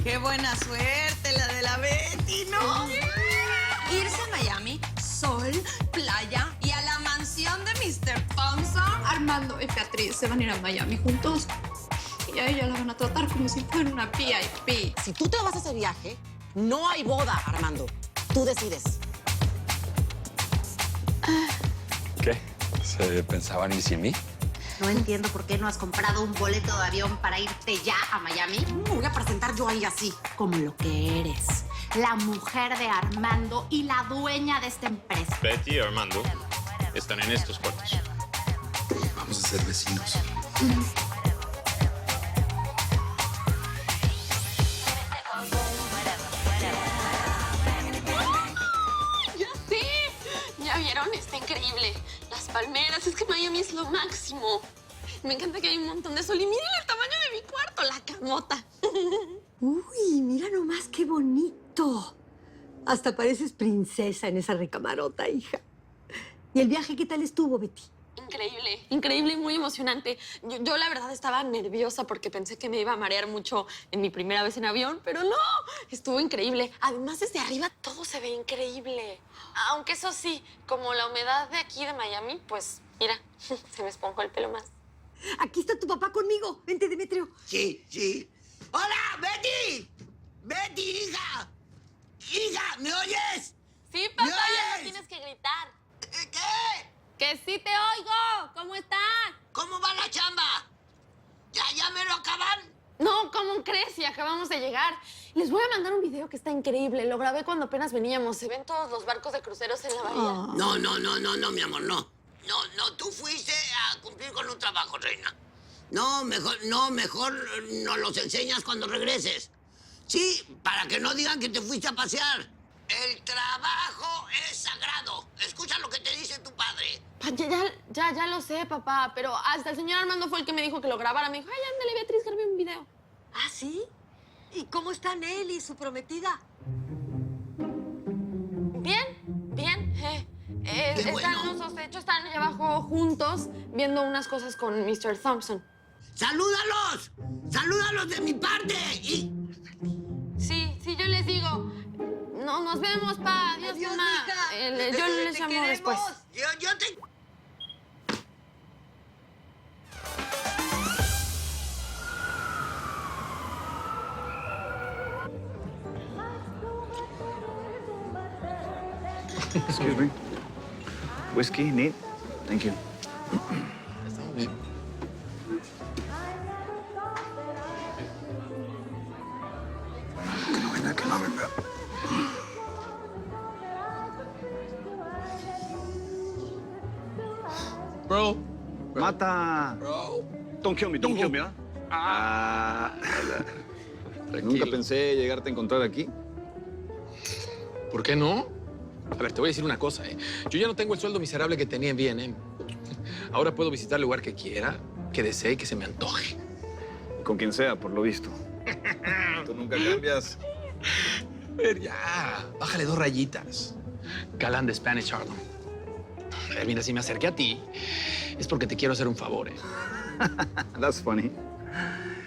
Qué buena suerte la de la Betty, ¿no? Irse a Miami, sol, playa y a la mansión de Mr. Thompson. Armando y Beatriz se van a ir a Miami juntos. Y a ella la van a tratar como si fuera una VIP. Si tú te vas a ese viaje, no hay boda, Armando. Tú decides. ¿Qué? ¿Se pensaban ir sin mí? No entiendo por qué no has comprado un boleto de avión para irte ya a Miami. Me voy a presentar yo ahí así. Como lo que eres. La mujer de Armando y la dueña de esta empresa. Betty y Armando están en estos cuartos. Vamos a ser vecinos. ¡Ya sé! ¿Ya vieron? Está increíble. Las palmeras, es que Miami es lo máximo. Me encanta que hay un montón de sol. Y miren el tamaño de mi cuarto, la camota. Uy, mira nomás qué bonito. Hasta pareces princesa en esa recamarota, hija. ¿Y el viaje qué tal estuvo, Betty? Increíble, increíble y muy emocionante. Yo la verdad estaba nerviosa porque pensé que me iba a marear mucho en mi primera vez en avión, pero no, estuvo increíble. Además, desde arriba todo se ve increíble. Aunque eso sí, como la humedad de aquí de Miami, pues mira, se me esponjó el pelo más. Aquí está tu papá conmigo. Vente, Demetrio. Sí, sí. ¡Hola, Betty! ¡Betty, hija! ¡Hija, ¿me oyes? Sí, papá, ¿Me no oyes? tienes que gritar. ¿Qué? ¡Que sí te oigo! ¿Cómo estás? ¿Cómo va la chamba? ¿Ya me lo acaban? No, ¿cómo crees? Si acabamos de llegar. Les voy a mandar un video que está increíble. Lo grabé cuando apenas veníamos. Se ven todos los barcos de cruceros en la bahía. No, mi amor, no. No, tú fuiste a cumplir con un trabajo, reina. No, mejor nos los enseñas cuando regreses. Sí, para que no digan que te fuiste a pasear. El trabajo es sagrado. Escucha lo que te dice tu padre. Ya lo sé, papá, pero hasta el señor Armando fue el que me dijo que lo grabara. Me dijo, ay, ándale, Beatriz, grabé un video. ¿Ah, sí? ¿Y cómo están él y su prometida? Bien. Qué bueno. Están los dos, de hecho, están allá abajo juntos viendo unas cosas con Mr. Thompson. ¡Salúdalos! ¡Salúdalos de mi parte! Y... Sí, yo les digo. No, nos vemos, pa. Adiós, mamá. Yo les llamo después. Yo te... Excuse me. Whiskey, neat. Thank you. Estamos bien. Que no venga. Bro. Mata. Bro. Don't kill me, ¿ah? Nunca pensé llegarte a encontrar aquí. ¿Por qué no? A ver, te voy a decir una cosa, ¿eh? Yo ya no tengo el sueldo miserable que tenía en B&M. Ahora puedo visitar el lugar que quiera, que desee y que se me antoje. Con quien sea, por lo visto. Tú nunca cambias. A ver, ya. Bájale 2 rayitas. Galán de Spanish Harlem. A ver, mira, si me acerqué a ti, es porque te quiero hacer un favor, ¿eh? That's funny.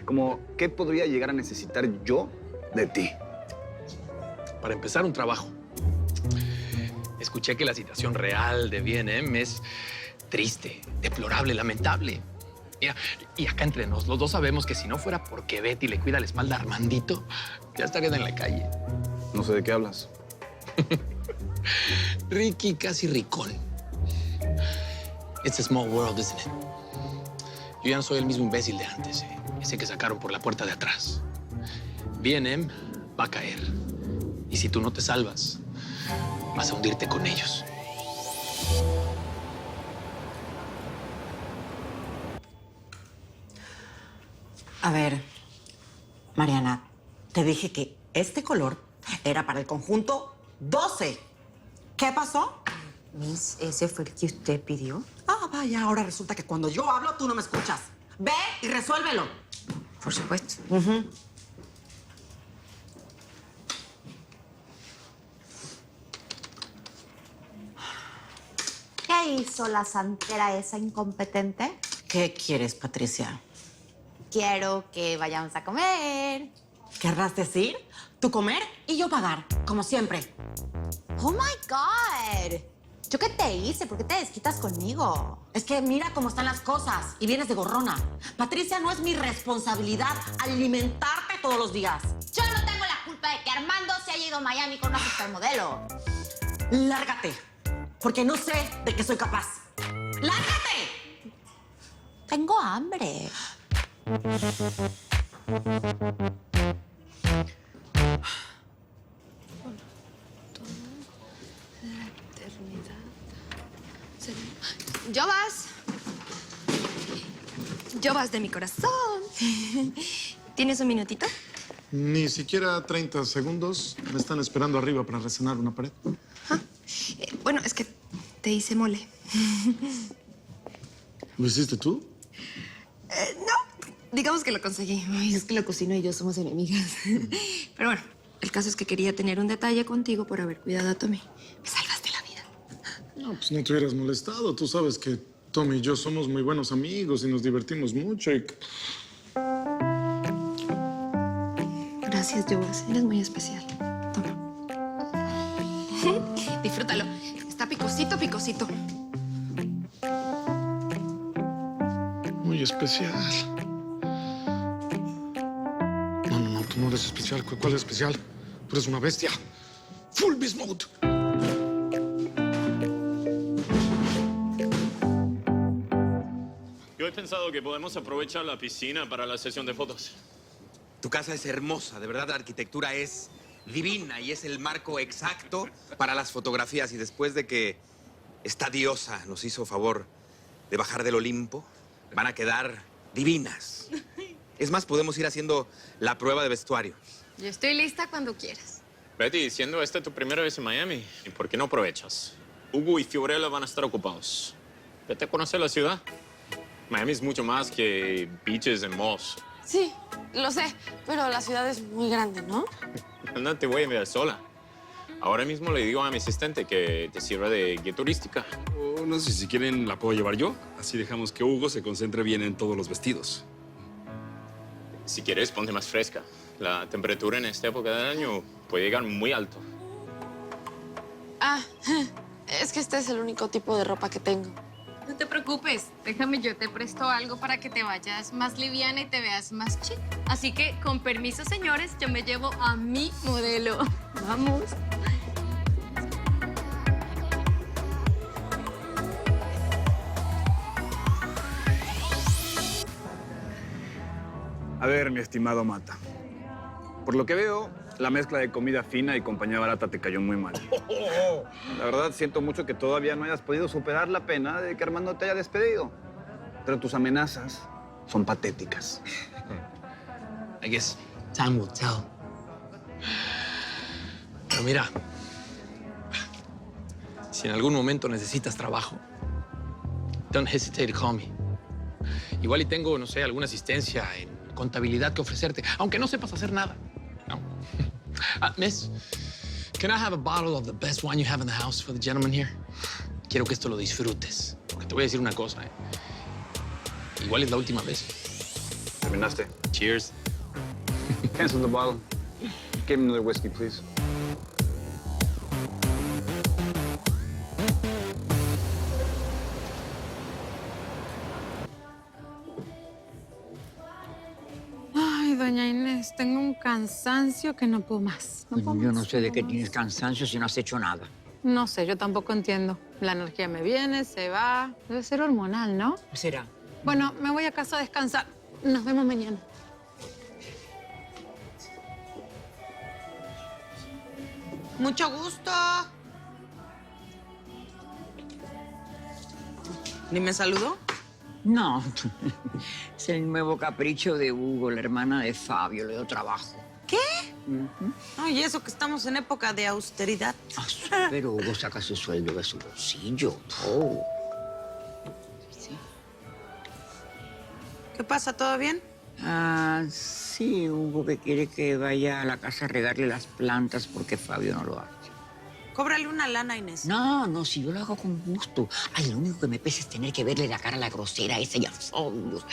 Como, ¿qué podría llegar a necesitar yo de ti? Para empezar, un trabajo. Escuché que la situación real de B&M es triste, deplorable, lamentable. Mira, y acá entre nos, los dos sabemos que si no fuera porque Betty le cuida la espalda a Armandito, ya estarían en la calle. No sé de qué hablas. Ricky, casi ricón. It's a small world, isn't it? Yo ya no soy el mismo imbécil de antes, ¿eh? Ese que sacaron por la puerta de atrás. B&M va a caer. Y si tú no te salvas, vas a hundirte con ellos. A ver, Mariana, te dije que este color era para el conjunto 12. ¿Qué pasó? Miss, ¿ese fue el que usted pidió? Ah, vaya, ahora resulta que cuando yo hablo tú no me escuchas. Ve y resuélvelo. Por supuesto. ¿Qué hizo la santera esa incompetente? ¿Qué quieres, Patricia? Quiero que vayamos a comer. Querrás decir, tú comer y yo pagar, como siempre. Oh my God. ¿Yo qué te hice? ¿Por qué te desquitas conmigo? Es que mira cómo están las cosas y vienes de gorrona. Patricia, no es mi responsabilidad alimentarte todos los días. Yo no tengo la culpa de que Armando se haya ido a Miami con una supermodelo. Lárgate, porque no sé de qué soy capaz. ¡Lárgate! Tengo hambre. Yo vas de mi corazón. ¿Tienes un minutito? Ni siquiera 30 segundos. Me están esperando arriba para resanar una pared. Bueno, es que te hice mole. ¿Lo hiciste tú? No, digamos que lo conseguí. Ay, es que la cocina y yo somos enemigas. Pero bueno, el caso es que quería tener un detalle contigo por haber cuidado a Tommy. Me salvaste la vida. No, pues no te hubieras molestado. Tú sabes que Tommy y yo somos muy buenos amigos y nos divertimos mucho. Gracias, Joas. Eres muy especial. Toma. Disfrútalo. Está picosito, picosito. Muy especial. No, tú no eres especial. ¿Cuál es especial? Tú eres una bestia. Full beast mode. Yo he pensado que podemos aprovechar la piscina para la sesión de fotos. Tu casa es hermosa, de verdad la arquitectura es divina y es el marco exacto para las fotografías. Y después de que esta diosa nos hizo favor de bajar del Olimpo, van a quedar divinas. Es más, podemos ir haciendo la prueba de vestuario. Yo estoy lista cuando quieras. Betty, siendo esta tu primera vez en Miami, ¿y por qué no aprovechas? Hugo y Fiorella van a estar ocupados. Vete a conocer la ciudad. Miami es mucho más que beaches and malls. Sí, lo sé, pero la ciudad es muy grande, ¿no? No te voy a enviar sola. Ahora mismo le digo a mi asistente que te sirva de guía turística. O no sé si quieren la puedo llevar yo. Así dejamos que Hugo se concentre bien en todos los vestidos. Si quieres, ponte más fresca. La temperatura en esta época del año puede llegar muy alto. Ah, es que este es el único tipo de ropa que tengo. No te preocupes, déjame, yo te presto algo para que te vayas más liviana y te veas más chic. Así que, con permiso, señores, yo me llevo a mi modelo. Vamos. A ver, mi estimado Mata. Por lo que veo, la mezcla de comida fina y compañía barata te cayó muy mal. La verdad, siento mucho que todavía no hayas podido superar la pena de que Armando te haya despedido. Pero tus amenazas son patéticas. I guess time will tell. Pero mira, si en algún momento necesitas trabajo, don't hesitate to call me. Igual y tengo, no sé, alguna asistencia en contabilidad que ofrecerte, aunque no sepas hacer nada. No. Miss, can I have a bottle of the best wine you have in the house for the gentleman here? Quiero que esto lo disfrutes, porque te voy a decir una cosa, ¿eh? Igual es la última vez. ¿Terminaste? Cheers. Cancel the bottle. Give me another whiskey, please. Ay, doña Inés, tengo un cansancio que no puedo más. Yo no sé de qué tienes cansancio si no has hecho nada. No sé, yo tampoco entiendo. La energía me viene, se va. Debe ser hormonal, ¿no? Será. Bueno, me voy a casa a descansar. Nos vemos mañana. Mucho gusto. ¿Ni me saludó? No, es el nuevo capricho de Hugo, la hermana de Fabio, le dio trabajo. ¿Qué? Ay, eso que estamos en época de austeridad. Pero Hugo saca su sueldo de su bolsillo. Oh. Sí. ¿Qué pasa? ¿Todo bien? Sí, Hugo que quiere que vaya a la casa a regarle las plantas porque Fabio no lo hace. Cóbrale una lana, Inés. No, si yo lo hago con gusto. Ay, lo único que me pesa es tener que verle la cara a la grosera esa y a Fabio.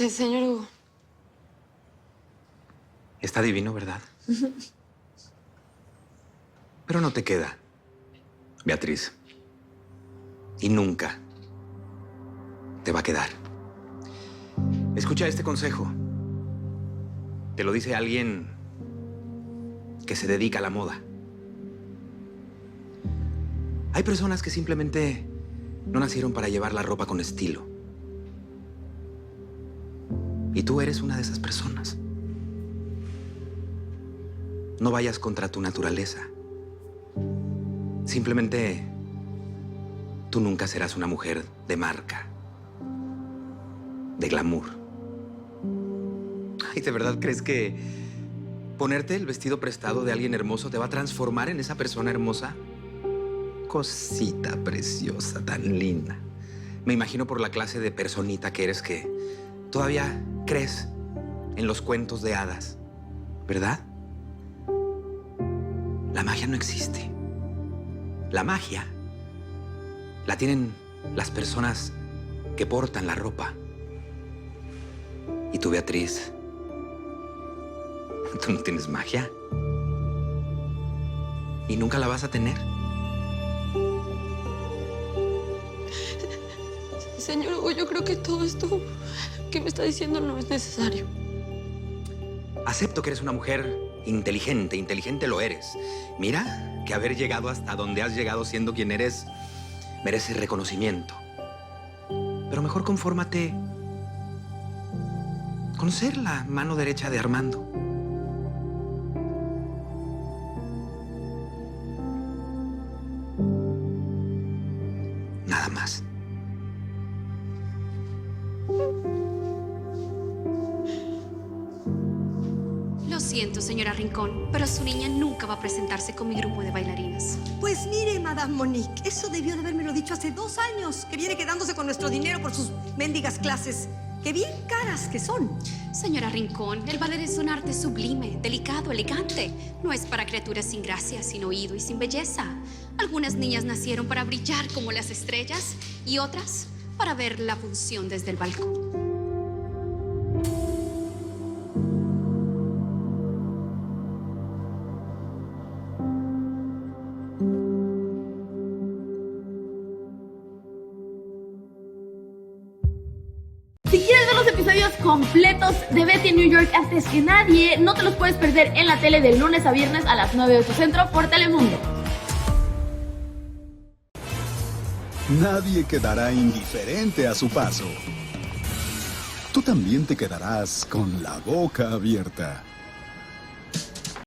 Señor Hugo. Está divino, ¿verdad? Pero no te queda, Beatriz. Y nunca te va a quedar. Escucha este consejo. Te lo dice alguien que se dedica a la moda. Hay personas que simplemente no nacieron para llevar la ropa con estilo. Y tú eres una de esas personas. No vayas contra tu naturaleza. Simplemente tú nunca serás una mujer de marca, de glamour. Ay, ¿de verdad crees que ponerte el vestido prestado de alguien hermoso te va a transformar en esa persona hermosa? Cosita preciosa, tan linda. Me imagino por la clase de personita que eres que todavía crees en los cuentos de hadas, ¿verdad? La magia no existe. La magia la tienen las personas que portan la ropa. Y tú, Beatriz, tú no tienes magia. Y nunca la vas a tener. Señor Hugo, yo creo que todo esto que me está diciendo no es necesario. Acepto que eres una mujer inteligente, inteligente lo eres. Mira que haber llegado hasta donde has llegado siendo quien eres merece reconocimiento. Pero mejor confórmate con ser la mano derecha de Armando. Nada más. Lo siento, señora Rincón, pero su niña nunca va a presentarse con mi grupo de bailarinas. Pues mire, Madame Monique, eso debió de habérmelo dicho hace 2 años, que viene quedándose con nuestro dinero por sus mendigas clases. ¡Qué bien caras que son! Señora Rincón, el ballet es un arte sublime, delicado, elegante. No es para criaturas sin gracia, sin oído y sin belleza. Algunas niñas nacieron para brillar como las estrellas y otras para ver la función desde el balcón. Si quieres ver los episodios completos de Betty en New York antes que nadie, no te los puedes perder en la tele de lunes a viernes a las 9 de tu centro por Telemundo. Nadie quedará indiferente a su paso. Tú también te quedarás con la boca abierta.